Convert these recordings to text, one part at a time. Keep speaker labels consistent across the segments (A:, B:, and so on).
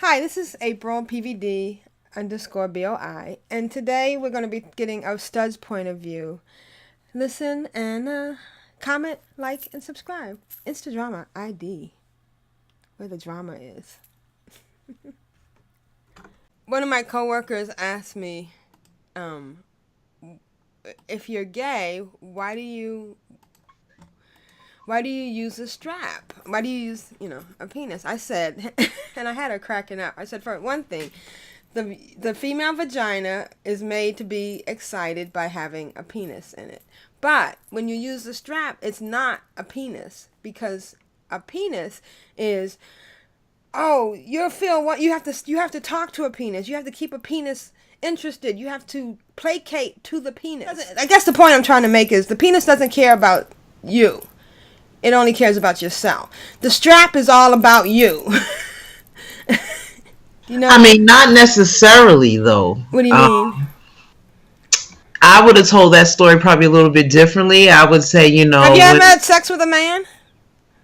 A: Hi, this is April, PVD underscore BOI, and today we're going to be getting our stud's point of view. Listen and comment, like, and subscribe. Insta Drama ID, where the drama is. One of my coworkers asked me, if you're gay, why do you use a strap? Why do you use, a penis? I said, and I had her cracking up. I said, for one thing, the female vagina is made to be excited by having a penis in it. But when you use the strap, it's not a penis, because a penis is, you feel what you have to talk to a penis. You have to keep a penis interested. You have to placate to the penis. I guess the point I'm trying to make is the penis doesn't care about you. It only cares about yourself. The strap is all about you.
B: I mean, not necessarily, though.
A: What do you mean?
B: I would have told that story probably a little bit differently. I would say,
A: Have you ever had sex with a man?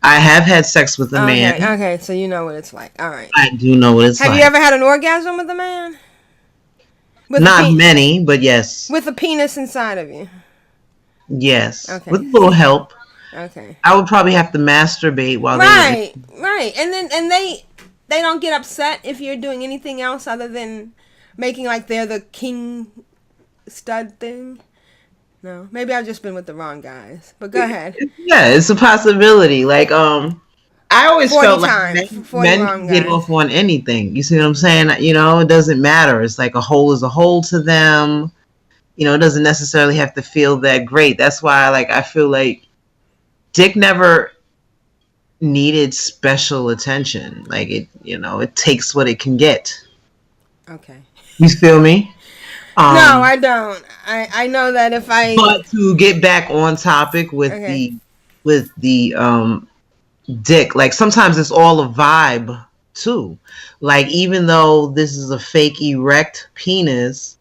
B: I have had sex with a man.
A: Okay, so you know what it's like. All right.
B: I do know what it's like.
A: Have you ever had an orgasm with a man?
B: Not many, but yes.
A: With a penis inside of you?
B: Yes.
A: Okay.
B: With a little help.
A: Okay.
B: I would probably have to masturbate while
A: Right. And they don't get upset if you're doing anything else other than making like they're the king stud thing. No, maybe I've just been with the wrong guys. But go ahead.
B: Yeah, it's a possibility. Like I always felt like men can get off on anything. You see what I'm saying? It doesn't matter. It's like a hole is a hole to them. It doesn't necessarily have to feel that great. That's why I feel like dick never needed special attention. Like it takes what it can get.
A: Okay.
B: You feel me?
A: No, I don't. I know that if I.
B: But to get back on topic with the dick, like sometimes it's all a vibe too. Like even though this is a fake erect penis,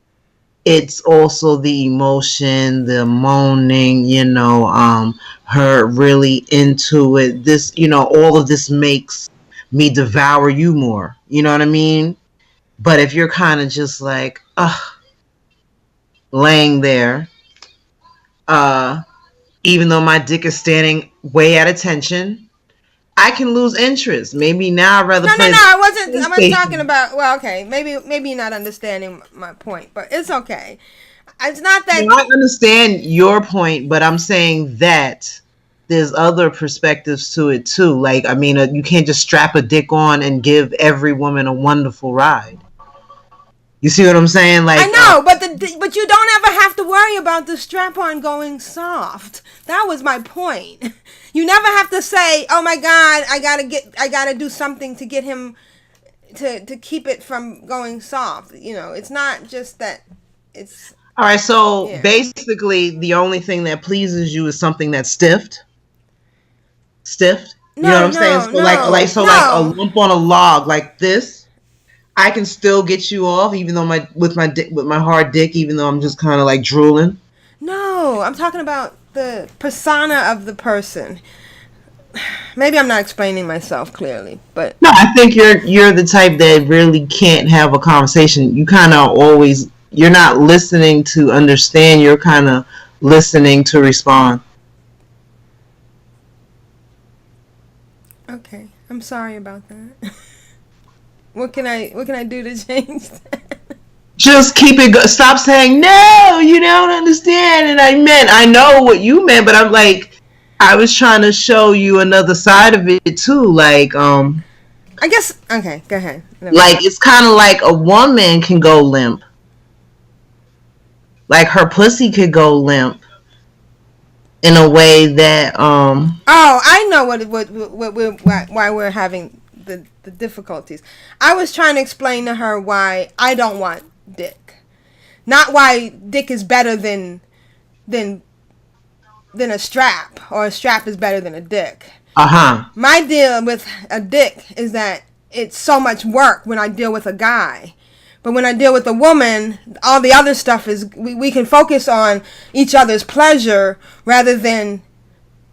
B: it's also the emotion, the moaning, her really into it. This, all of this makes me devour you more. You know what I mean? But if you're kind of just like, laying there, even though my dick is standing way at attention, I can lose interest. Maybe now I'd rather play.
A: I wasn't talking about. Well, okay, maybe you're not understanding my point, but it's okay. It's not that.
B: I understand your point, but I'm saying that there's other perspectives to it too. Like, I mean, you can't just strap a dick on and give every woman a wonderful ride. You see what I'm saying? Like
A: I know, but you don't ever have to worry about the strap-on going soft. That was my point. You never have to say, "Oh my God, I gotta do something to get him to keep it from going soft." It's not just that. It's
B: all right. So basically, the only thing that pleases you is something that's stiffed. Stiffed. You know what I'm saying? So like a lump on a log like this. I can still get you off, even though with my hard dick, even though I'm just kind of like drooling.
A: No, I'm talking about the persona of the person. Maybe I'm not explaining myself clearly, but
B: no, I think you're the type that really can't have a conversation. You kind of you're not listening to understand. You're kind of listening to respond.
A: Okay, I'm sorry about that. What can I do to change that?
B: Just keep it. Stop saying no. You don't understand. And I know what you meant, but I'm like, I was trying to show you another side of it too. Like, I
A: guess. Okay, go ahead.
B: Like it's kind of like a woman can go limp. Like her pussy could go limp. In a way that.
A: I know why we're having the difficulties. I was trying to explain to her why I don't want dick. Not why dick is better than a strap, or a strap is better than a dick. My deal with a dick is that it's so much work when I deal with a guy. But when I deal with a woman, all the other stuff is we can focus on each other's pleasure rather than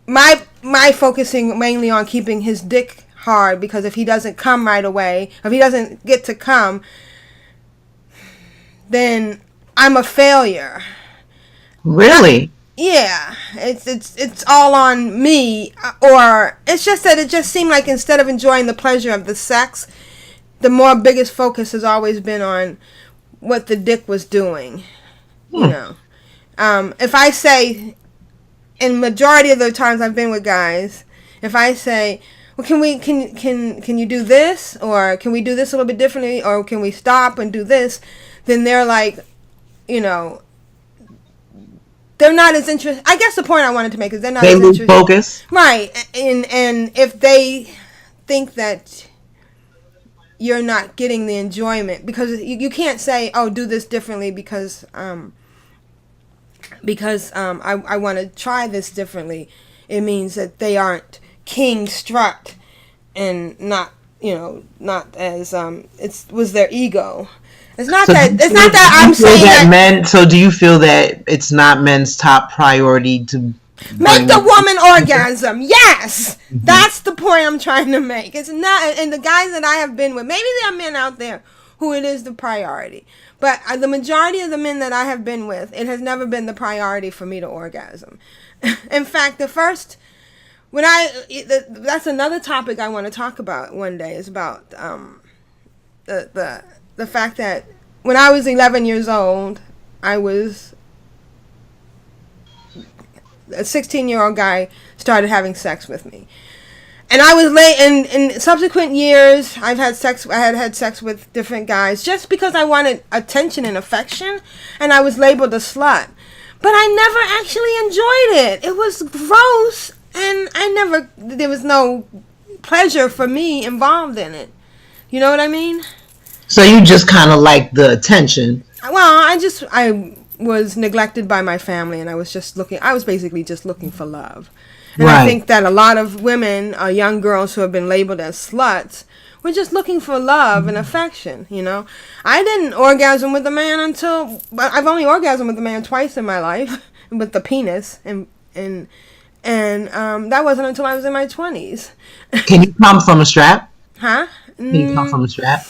A: my focusing mainly on keeping his dick hard because if he doesn't come right away, if he doesn't get to come, then I'm a failure.
B: Really?
A: Yeah, it's all on me, or it's just that it just seemed like instead of enjoying the pleasure of the sex, the more biggest focus has always been on what the dick was doing. You know, if I say, in majority of the times I've been with guys, if I say, well, can you do this, or can we do this a little bit differently, or can we stop and do this, then they're like, you know, they're not as interested. I guess the point I wanted to make is they're not as interested.
B: They lose focus.
A: Right. And if they think that you're not getting the enjoyment, because you can't say, oh, do this differently because I want to try this differently. It means that they aren't king strut and not as it was their ego. It's not
B: So
A: that I'm saying that
B: men. So do you feel that it's not men's top priority to
A: make the woman orgasm? Yes, that's the point I'm trying to make. It's not, and the guys that I have been with, maybe there are men out there who it is the priority, but the majority of the men that I have been with, it has never been the priority for me to orgasm. In fact, that's another topic I want to talk about one day, is about the fact that when I was 11 years old, I was a 16-year-old guy started having sex with me. And I was late in subsequent years, I had had sex with different guys just because I wanted attention and affection, and I was labeled a slut. But I never actually enjoyed it. It was gross, and there was no pleasure for me involved in it. You know what I mean?
B: So you just kind of like the attention.
A: Well, I was neglected by my family, and I was basically just looking for love. And right. I think that a lot of women, young girls who have been labeled as sluts, were just looking for love and affection, you know. I didn't orgasm with a man I've only orgasmed with a man twice in my life, with the penis, and that wasn't until I was in my 20s.
B: Can you come from a strap?
A: Huh?
B: Can you come from a strap?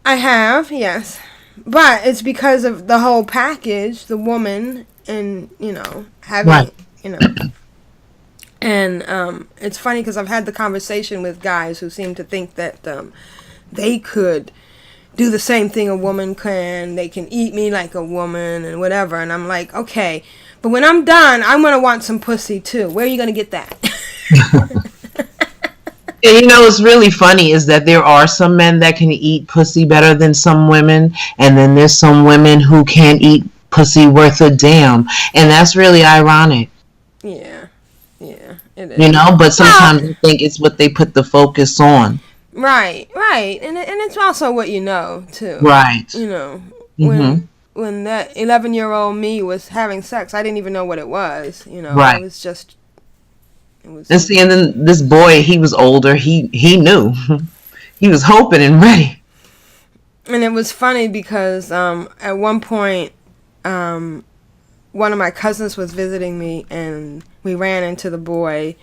A: I have, yes. But it's because of the whole package, the woman, and, you know, having, right. You know. And it's funny because I've had the conversation with guys who seem to think that they could do the same thing a woman can. They can eat me like a woman and whatever. And I'm like, okay, but when I'm done, I'm going to want some pussy too. Where are you going to get that?
B: And you know what's really funny is that there are some men that can eat pussy better than some women, and then there's some women who can't eat pussy worth a damn, and that's really ironic.
A: Yeah, it is.
B: You know, but sometimes I think it's what they put the focus on.
A: Right, and it's also what you know too.
B: Right.
A: You know, when that 11-year-old me was having sex, I didn't even know what it was. You know,
B: right.
A: It was just.
B: And see, and then this boy, he was older. He knew. He was hoping and ready.
A: And it was funny because at one point, one of my cousins was visiting me, and we ran into the boy.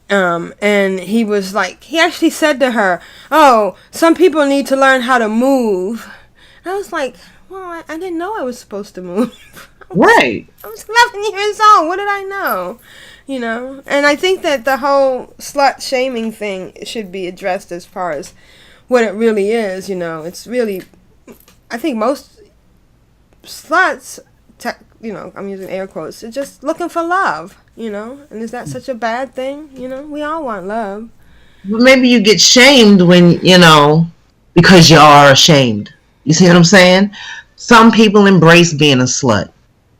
A: And he was like, he actually said to her, "Oh, some people need to learn how to move." And I was like, well, I didn't know I was supposed to move.
B: Right.
A: I was 11 years old. What did I know? You know, and I think that the whole slut shaming thing should be addressed as far as what it really is. You know, it's really, I think most sluts, you know, I'm using air quotes, are just looking for love, you know, and is that such a bad thing? You know, we all want love.
B: Well, maybe you get shamed when, you know, because you are ashamed. You see what I'm saying? Some people embrace being a slut.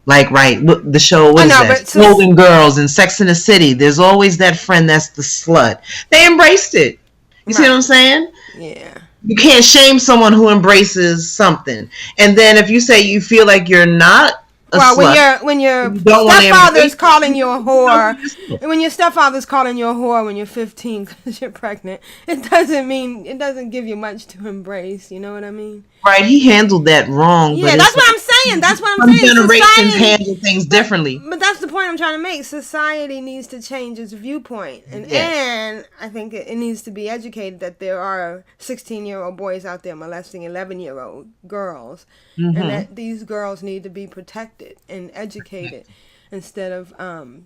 B: Like, right, the show, what is that? Golden Girls and Sex in the City. There's always that friend that's the slut. They embraced it. You see what I'm saying?
A: Yeah.
B: You can't shame someone who embraces something. And then if you say you feel like you're not a slut,
A: when your stepfather's calling you a whore, when your stepfather's calling you a whore when you're 15 because you're pregnant, it doesn't give you much to embrace. You know what I mean?
B: Right. He handled that wrong.
A: Yeah, that's what I'm saying. saying. That's what I'm
B: some
A: saying.
B: generations
A: Society,
B: handle things differently.
A: but that's the point I'm trying to make. Society needs to change its viewpoint, and I think it needs to be educated that there are 16-year-old boys out there molesting 11-year-old girls, and that these girls need to be protected and educated instead of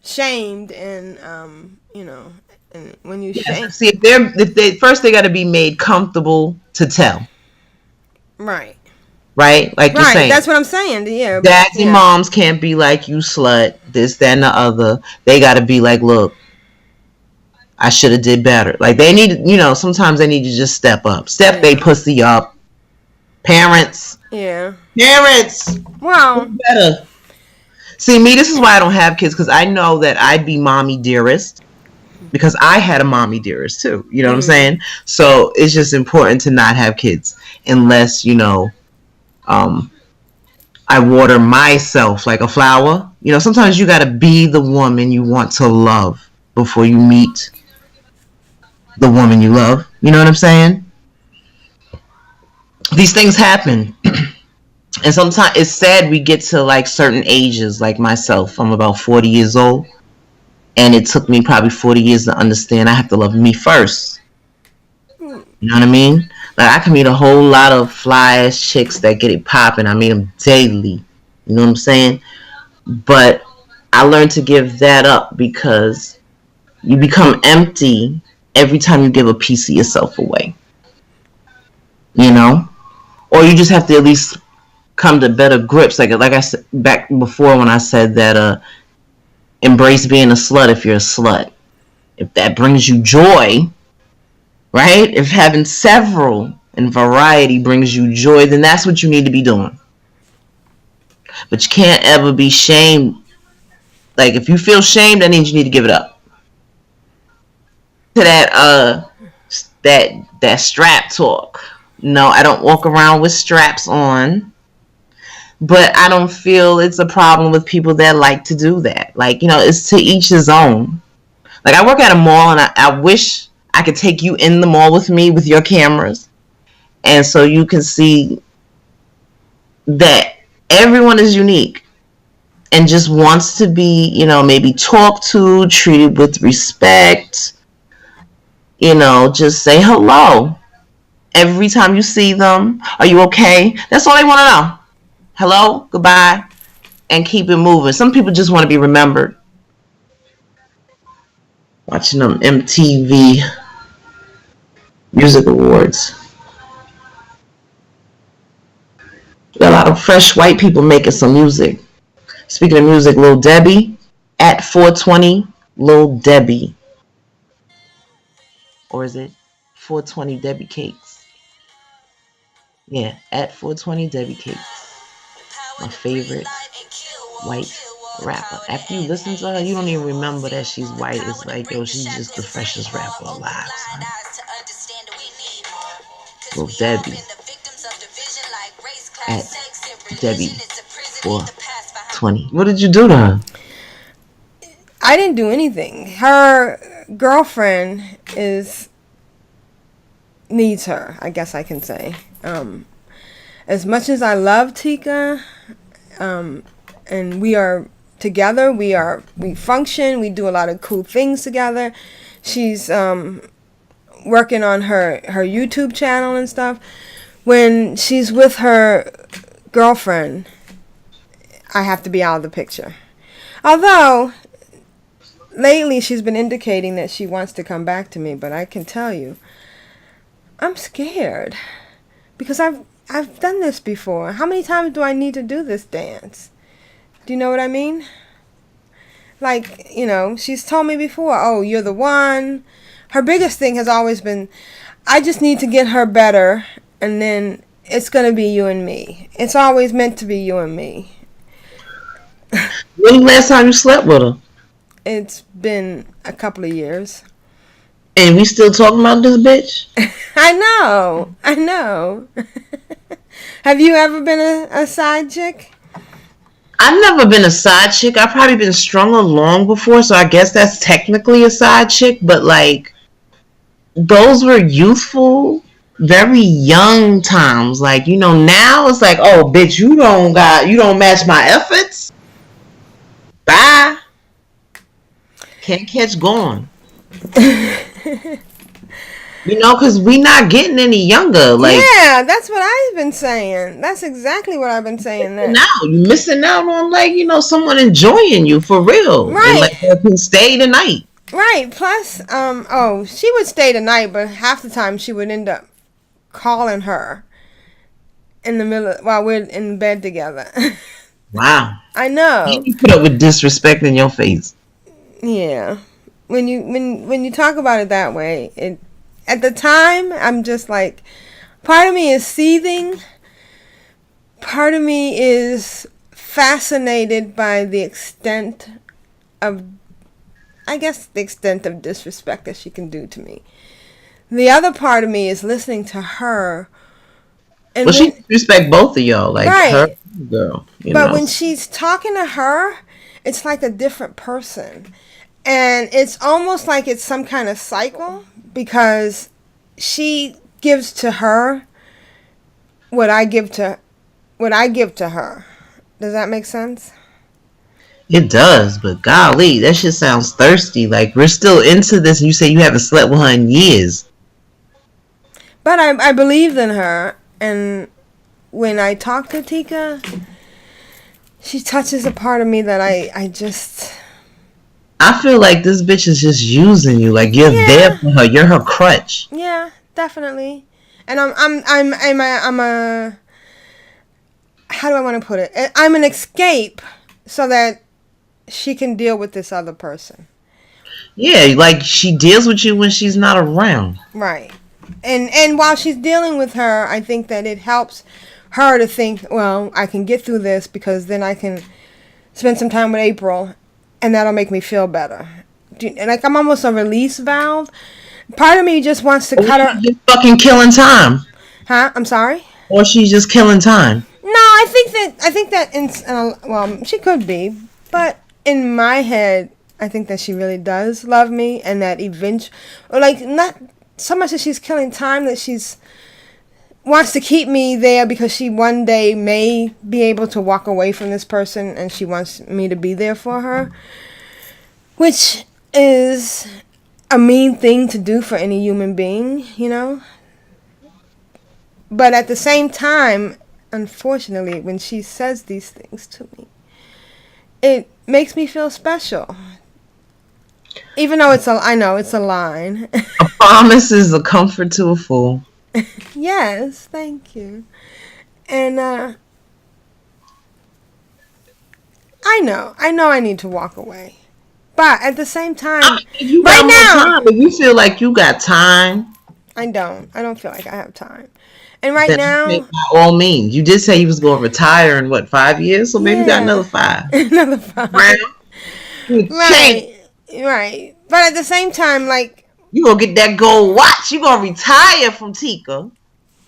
A: shamed and And when you shame,
B: see if they first they got to be made comfortable to tell,
A: right?
B: Like you're saying.
A: That's what I'm saying. Yeah,
B: Dads and moms can't be like, you slut, this, that, and the other. They got to be like, look, I should have did better. Like they need, sometimes they need to just step up, they pussy up. Parents,
A: Well,
B: better. See, me, this is why I don't have kids, because I know that I'd be mommy dearest, because I had a mommy dearest too. You know what I'm saying? So it's just important to not have kids unless, I water myself like a flower. Sometimes you got to be the woman you want to love before you meet the woman you love. You know what I'm saying? These things happen. And sometimes it's sad we get to like certain ages, like myself. I'm about 40 years old. And it took me probably 40 years to understand I have to love me first. You know what I mean? Like I can meet a whole lot of fly ass chicks that get it popping. I meet them daily. You know what I'm saying? But I learned to give that up, because you become empty every time you give a piece of yourself away. Or you just have to at least come to better grips. Like I said back before when I said that embrace being a slut if you're a slut. If that brings you joy, right? If having several and variety brings you joy, then that's what you need to be doing. But you can't ever be shamed. Like if you feel shamed, that means you need to give it up. To that strap talk. No, I don't walk around with straps on. But I don't feel it's a problem with people that like to do that. Like, it's to each his own. Like, I work at a mall, and I wish I could take you in the mall with me with your cameras. And so you can see that everyone is unique and just wants to be, maybe talked to, treated with respect. Just say hello. Every time you see them, are you okay? That's all they want to know. Hello, goodbye, and keep it moving. Some people just want to be remembered. Watching them MTV Music Awards. Got a lot of fresh white people making some music. Speaking of music, Lil Debbie, at 420, Lil Debbie. Or is it 420 Debbie Cakes? Yeah, at 420 Debbie Cakes. My favorite white rapper. After you listen to her, you don't even remember that she's white. It's like, yo, she's just the freshest rapper alive, son. Well, Debbie. At Debbie 420. What did you do to her?
A: I didn't do anything. Her girlfriend needs her, I guess I can say. As much as I love Tika, and we are together, we function, we do a lot of cool things together. She's working on her YouTube channel and stuff. When she's with her girlfriend, I have to be out of the picture. Although lately she's been indicating that she wants to come back to me, but I can tell you, I'm scared, because I've done this before. How many times do I need to do this dance? Do you know what I mean? Like, she's told me before, oh, you're the one. Her biggest thing has always been, I just need to get her better, and then it's going to be you and me. It's always meant to be you and me.
B: When the last time you slept with her?
A: It's been a couple of years.
B: And we still talking about this bitch?
A: I know. Have you ever been a side chick?
B: I've never been a side chick. I've probably been strung along before, so I guess that's technically a side chick. But, like, those were youthful very young times. Like, now it's like, oh, bitch, you don't match my efforts. Bye. Can't catch going. Because we not getting any younger. Like,
A: yeah, that's what I've been saying. That's exactly what I've been saying.
B: Now you're missing out on, like, someone enjoying you for real.
A: Right.
B: And, like, they can stay the night.
A: Right. Plus, she would stay the night, but half the time she would end up calling her in the middle while we're in bed together.
B: Wow.
A: I know.
B: You put up with disrespect in your face.
A: Yeah. When you talk about it that way, at the time, I'm just like, part of me is seething. Part of me is fascinated by the extent of disrespect that she can do to me. The other part of me is listening to her. And
B: well, she respect both of y'all, like
A: right.
B: her girl.
A: But when she's talking to her, it's like a different person. And it's almost like it's some kind of cycle, because she gives to her what I give to her. Does that make sense?
B: It does, but golly, that shit sounds thirsty. Like, we're still into this, and you say you haven't slept with her in years.
A: But I believed in her, and when I talk to Tika, she touches a part of me that I just...
B: I feel like this bitch is just using you. Like, you're there for her. You're her crutch.
A: Yeah, definitely. And I'm a how do I want to put it? I'm an escape so that she can deal with this other person.
B: Yeah, like, she deals with you when she's not around.
A: Right. And while she's dealing with her, I think that it helps her to think, well, I can get through this because then I can spend some time with April, and that'll make me feel better. Like, I'm almost a release valve. Part of me just wants to cut her.
B: She's just fucking killing time.
A: Huh? I'm sorry?
B: Or she's just killing time.
A: No, I think that well, she could be, but in my head, I think that she really does love me, and that not so much that she's killing time, that she's wants to keep me there because she one day may be able to walk away from this person, and she wants me to be there for her, which is a mean thing to do for any human being, But at the same time, unfortunately, when she says these things to me, it makes me feel special. Even though I know it's a line.
B: A promise is a comfort to a fool.
A: Yes, thank you. And I know I need to walk away. But at the same time, right now,
B: if you feel like you got time,
A: I don't feel like I have time. And right now,
B: by all means, you did say you was going to retire in 5 years, so maybe you got another 5.
A: Another 5. Right. But at the same time, like,
B: you gonna get that gold watch. You gonna retire from Tika.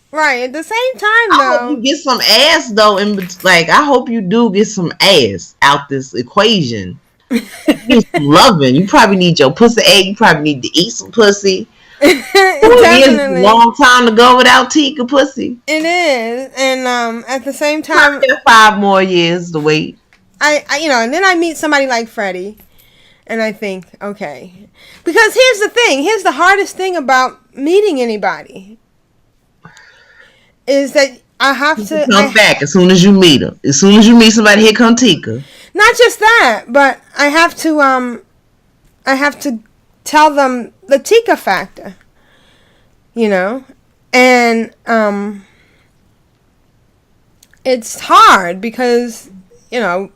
A: Right. At the same time, though,
B: I hope you get some ass though, and I hope you do get some ass out this equation. You need some loving. You probably need your pussy egg. You probably need to eat some pussy. Definitely. It's a long time to go without Tika pussy.
A: It is, and at the same time,
B: 5 more years to wait.
A: I and then I meet somebody like Freddie, and I think, okay, because here's the thing. Here's the hardest thing about meeting anybody is that I have to
B: come back as soon as you meet her. As soon as you meet somebody, here come Tika.
A: Not just that, but I have to tell them the Tika factor, and it's hard because they're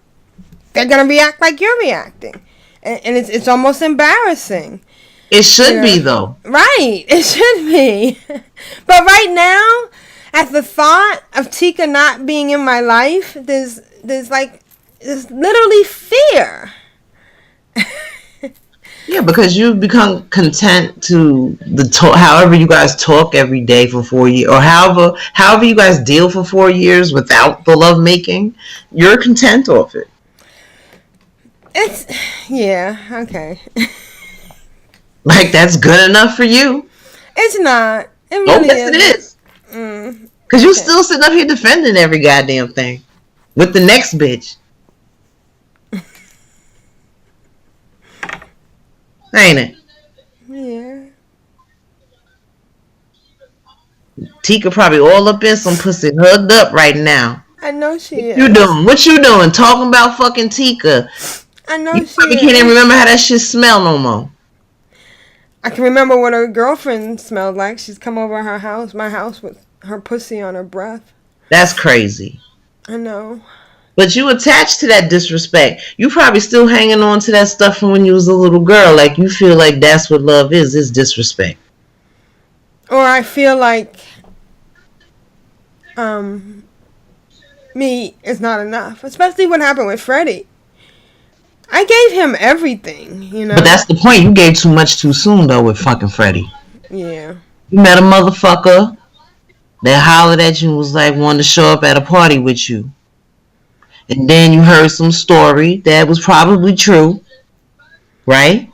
A: gonna react like you're reacting, and it's almost embarrassing.
B: It should be though.
A: Right, it should be. But right now, at the thought of Tika not being in my life, there's literally fear.
B: Yeah, because you've become content to however you guys talk every day for 4 years, or however you guys deal for 4 years without the love making. You're content off it.
A: Okay.
B: Like, that's good enough for you.
A: It's not. It
B: Oh,
A: really
B: yes, it is. Because you still sitting up here defending every goddamn thing with the next bitch. Ain't it?
A: Yeah.
B: Tika probably all up in some pussy, hugged up right now.
A: I know she is.
B: You doing? What you doing? Talking about fucking Tika.
A: I know
B: You
A: she
B: probably
A: is.
B: can't even remember how that shit smell no more.
A: I can remember what her girlfriend smelled like. She's come over my house with her pussy on her breath.
B: That's crazy.
A: I know.
B: But you attached to that disrespect. You probably still hanging on to that stuff from when you was a little girl. Like you feel like that's what love is disrespect.
A: Or I feel like me is not enough. Especially what happened with Freddie. I gave him everything, you know.
B: But that's the point. You gave too much too soon though with fucking Freddie.
A: Yeah.
B: You met a motherfucker that hollered at you and was like wanted to show up at a party with you. And then you heard some story that was probably true. Right?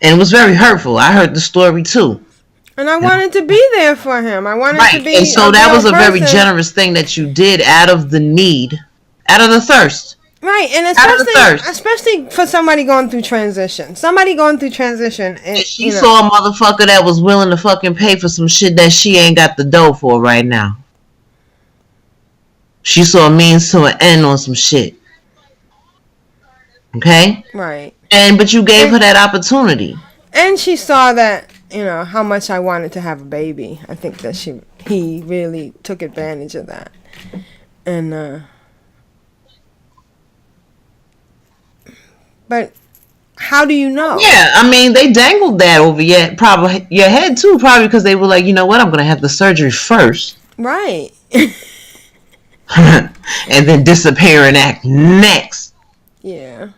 B: And it was very hurtful. I heard the story too.
A: And I wanted to be there for him. I wanted to be.
B: And so that was a very
A: person.
B: generous thing that you did out of the need, out of the thirst.
A: Right, and especially for somebody going through transition. And
B: she saw a motherfucker that was willing to fucking pay for some shit that she ain't got the dough for right now. She saw a means to an end on some shit. Okay?
A: Right.
B: But you gave her that opportunity.
A: And she saw that, how much I wanted to have a baby. I think that he really took advantage of that. And, but how do you know?
B: Yeah, I mean, they dangled that over your head too, probably because they were like, you know what, I'm going to have the surgery first.
A: Right.
B: And then disappear and act next.
A: Yeah.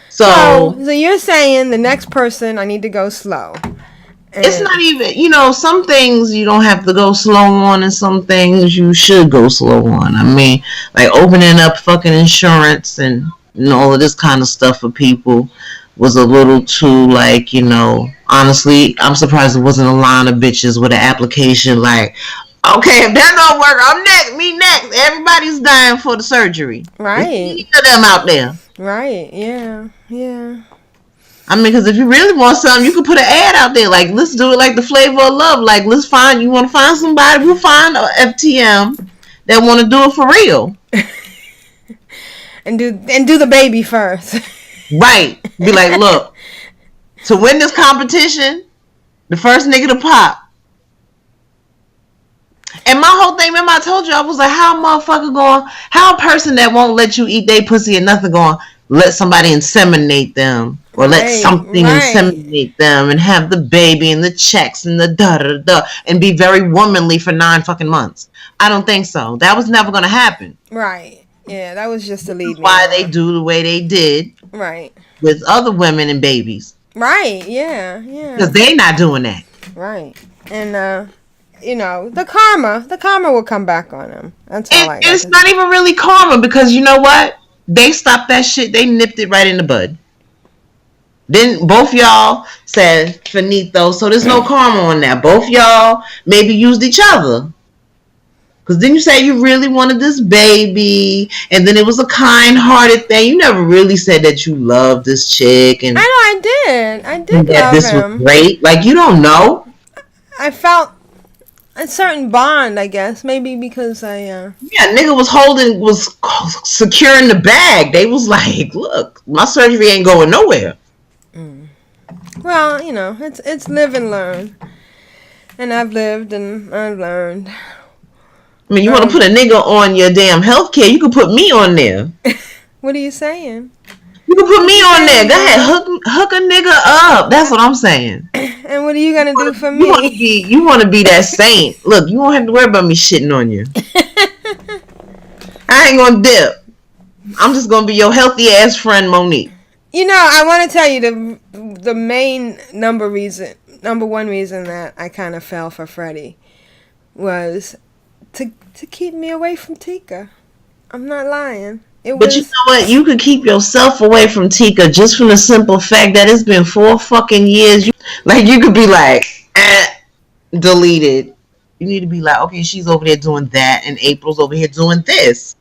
B: So
A: you're saying the next person I need to go slow.
B: It's not even, some things you don't have to go slow on and some things you should go slow on. I mean, like opening up fucking insurance and all of this kind of stuff for people was a little too, like, honestly, I'm surprised there wasn't a line of bitches with an application like, okay, if that don't work, I'm next, me next. Everybody's dying for the surgery.
A: Right.
B: There's them out there.
A: Right, yeah.
B: I mean, because if you really want something, you could put an ad out there. Like, let's do it like the Flavor of Love. Like, you want to find somebody, we'll find a FTM that want to do it for real.
A: and do the baby first.
B: Right. Be like, look, to win this competition, the first nigga to pop. And my whole thing, remember I told you, I was like, how a person that won't let you eat their pussy and nothing going, let somebody inseminate them or let something inseminate them and have the baby and the checks and the da-da-da and be very womanly for 9 fucking months. I don't think so. That was never going to happen.
A: Right. Yeah, that was just to lead me
B: why
A: on.
B: They do the way they did.
A: Right.
B: With other women and babies.
A: Right, yeah.
B: Because they not doing that.
A: Right. And, the karma will come back on them. That's all I got.
B: It's not even really karma because you know what? They stopped that shit. They nipped it right in the bud. Then both y'all said finito, so there's no karma on that. Both y'all maybe used each other. Because then you say you really wanted this baby, and then it was a kind-hearted thing. You never really said that you loved this chick. And
A: I know I did. I did
B: that
A: love
B: this
A: him.
B: was great. Like, you don't know.
A: I felt a certain bond, I guess. Maybe because I...
B: Yeah, nigga was securing the bag. They was like, look, my surgery ain't going nowhere.
A: Well, it's live and learn. And I've lived and I've learned.
B: I mean, you want to put a nigga on your damn healthcare, you can put me on there.
A: What are you saying?
B: You can put me on there. Go ahead, hook a nigga up. That's what I'm saying.
A: And what are you going to do for me?
B: You want to be that saint. Look, you won't have to worry about me shitting on you. I ain't going to dip. I'm just going to be your healthy ass friend, Monique.
A: I want to tell you the main number one reason that I kind of fell for Freddie was to keep me away from Tika. I'm not lying.
B: But you know what? You could keep yourself away from Tika just from the simple fact that it's been 4 fucking years. You could be like, deleted. You need to be like, okay, she's over there doing that, and April's over here doing this.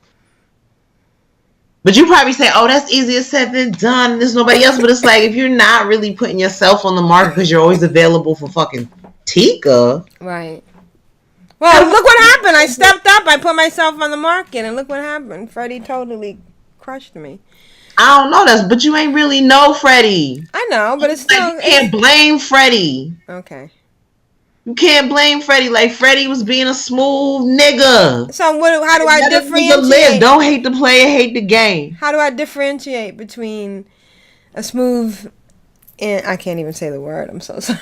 B: But you probably say, oh, that's easier said than done. There's nobody else. But it's like, if you're not really putting yourself on the market because you're always available for fucking Tika.
A: Right. Well, look what happened. I stepped up. I put myself on the market, and look what happened. Freddie totally crushed me.
B: I don't know but you ain't really know Freddie.
A: I know, but it's still...
B: Like, you can't blame Freddie.
A: Okay.
B: You can't blame Freddie. Like, Freddie was being a smooth nigga.
A: So how do I differentiate?
B: Live. Don't hate the player, hate the game.
A: How do I differentiate between a smooth and... I can't even say the word. I'm so sorry.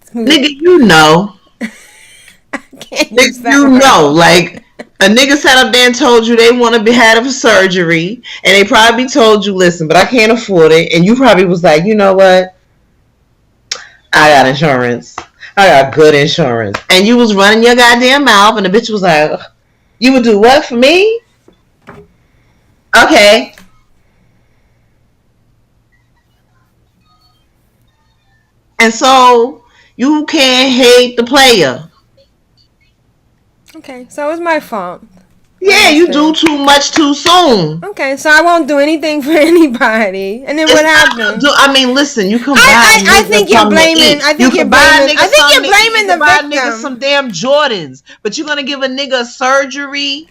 A: Smooth.
B: Nigga, you know.
A: I can't
B: use that word. Know. Like, a nigga sat up there and told you they want to be had for surgery. And they probably told you, listen, but I can't afford it. And you probably was like, you know what? I got insurance. I got good insurance. And you was running your goddamn mouth, and the bitch was like, you would do what for me? Okay. And so, you can't hate the player.
A: Okay, so it's my fault.
B: Yeah, you do too much too soon.
A: Okay, so I won't do anything for anybody. And then what happens?
B: I mean, listen, you combine.
A: I think you're blaming. I think you're blaming. I think you're blaming the victim.
B: Niggas some damn Jordans, but you're gonna give a nigga a surgery.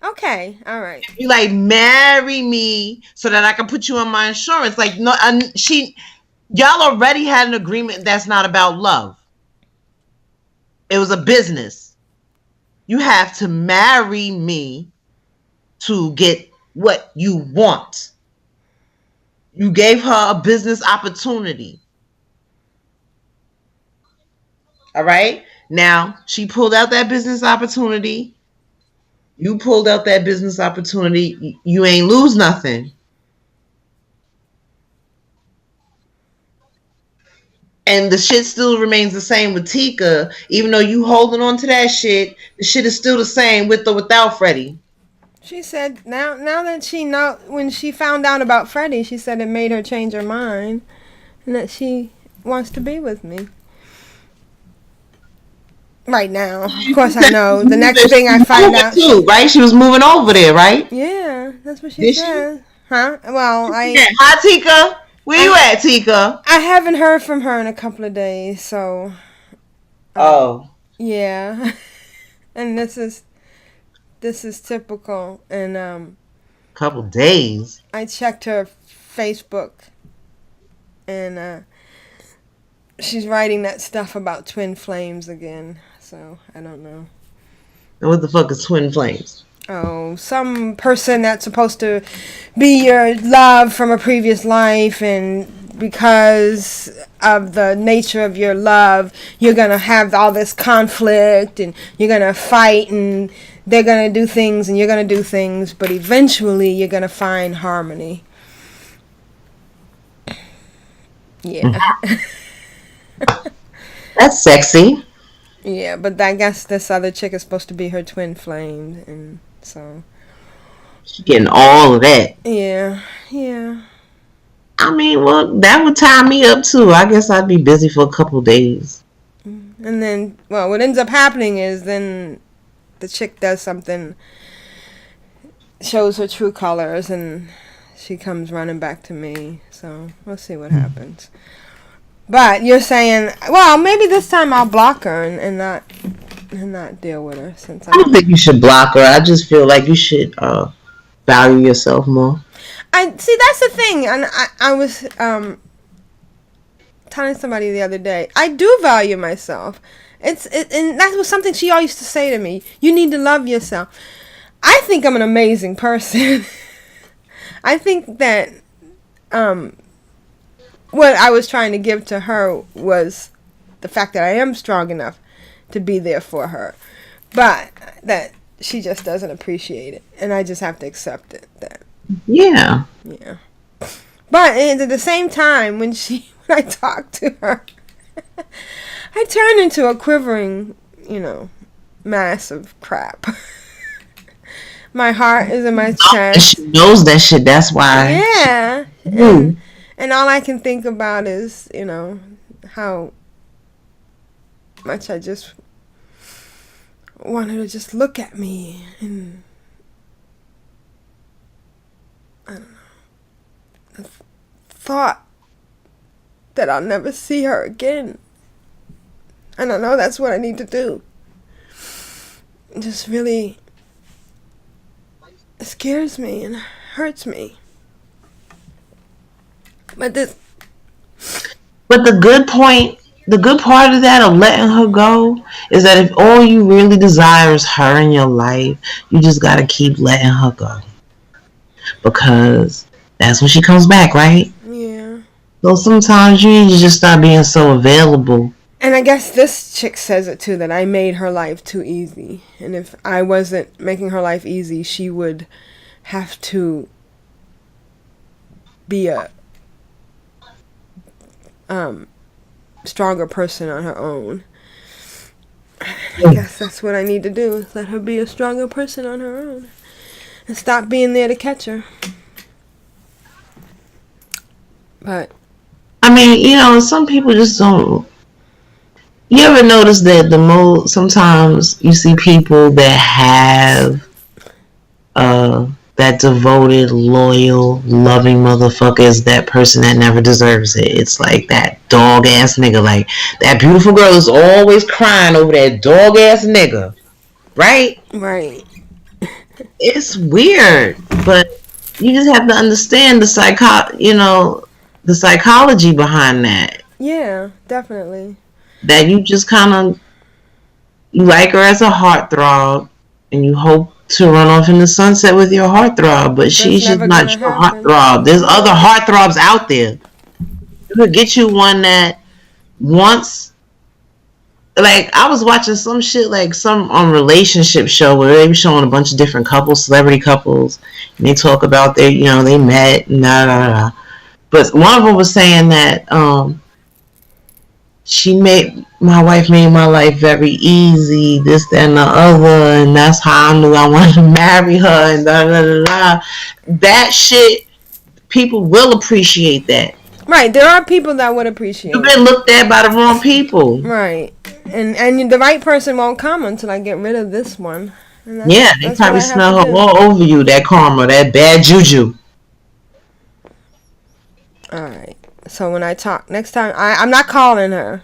A: Okay, all right.
B: You like marry me so that I can put you on my insurance. Like no, y'all already had an agreement that's not about love. It was a business. You have to marry me to get what you want. You gave her a business opportunity. All right? Now, she pulled out that business opportunity. You pulled out that business opportunity. You ain't lose nothing. And the shit still remains the same with Tika. Even though you holding on to that shit, the shit is still the same with or without Freddie.
A: She said now that when she found out about Freddie, she said it made her change her mind. And that she wants to be with me. Right now. Of course I know. The next thing I find out...
B: Too, right? She was moving over there, right?
A: Yeah, that's what she said. Huh? Well,
B: Hi, Tika. Where you at, Tika?
A: I haven't heard from her in a couple of days, so...
B: Oh.
A: Yeah. And this is typical. And
B: couple days.
A: I checked her Facebook, and she's writing that stuff about twin flames again. So I don't know.
B: And what the fuck is twin flames?
A: Oh, some person that's supposed to be your love from a previous life, and because of the nature of your love, you're going to have all this conflict, and you're going to fight, and they're going to do things, and you're going to do things, but eventually you're going to find harmony. Yeah.
B: That's sexy.
A: Yeah, but I guess this other chick is supposed to be her twin flame, and so...
B: She's getting all of that.
A: Yeah.
B: I mean, well, that would tie me up too. I guess I'd be busy for a couple days.
A: And then, well, what ends up happening is then the chick does something, shows her true colors, and she comes running back to me. So we'll see what happens. But you're saying, well, maybe this time I'll block her and not deal with her. Since I
B: don't think you should block her. I just feel like you should value yourself more.
A: I see. That's the thing, and I was telling somebody the other day. I do value myself. And that was something she always used to say to me. You need to love yourself. I think I'm an amazing person. I think that what I was trying to give to her was the fact that I am strong enough to be there for her, but that she just doesn't appreciate it, and I just have to accept it.
B: Yeah.
A: But at the same time, when I talk to her, I turn into a quivering, mass of crap. My heart is in my chest.
B: She knows that shit. That's why.
A: Yeah. And all I can think about is, how much I just want her to just look at me and, I don't know, the thought that I'll never see her again. And I know that's what I need to do. It just really scares me and hurts me. But the
B: good part of that, of letting her go, is that if all you really desire is her in your life, you just gotta keep letting her go. Because that's when she comes back, right?
A: Yeah.
B: So sometimes you need to just stop being so available.
A: And I guess this chick says it too, that I made her life too easy. And if I wasn't making her life easy, she would have to be a stronger person on her own. I guess that's what I need to do, is let her be a stronger person on her own. And stop being there to catch her. But
B: I mean, some people just don't. You ever notice that sometimes you see people that have that devoted, loyal, loving motherfucker is that person that never deserves it. It's like that dog ass nigga. Like, that beautiful girl is always crying over that dog ass nigga. Right?
A: Right.
B: It's weird, but you just have to understand the psychology behind that.
A: Yeah, definitely.
B: That you just you like her as a heartthrob, and you hope to run off in the sunset with your heartthrob, but she's just not your heartthrob. There's other heartthrobs out there. You could get you one that wants. Like, I was watching some shit, like some relationship show where they were showing a bunch of different couples, celebrity couples, and they talk about they met, But one of them was saying that my wife made my life very easy, this, that, and the other, and that's how I knew I wanted to marry her, and That shit, people will appreciate that.
A: Right, there are people that would appreciate it.
B: You've been looked at by the wrong people.
A: Right. And the right person won't come until I get rid of this one.
B: Yeah, they probably smell her all over you, that karma, that bad juju.
A: Alright. So when I talk next time, I'm not calling her.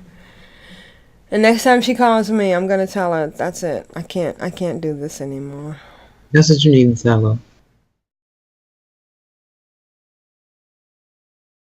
A: And next time she calls me, I'm gonna tell her, that's it. I can't do this anymore.
B: That's what you need to tell her.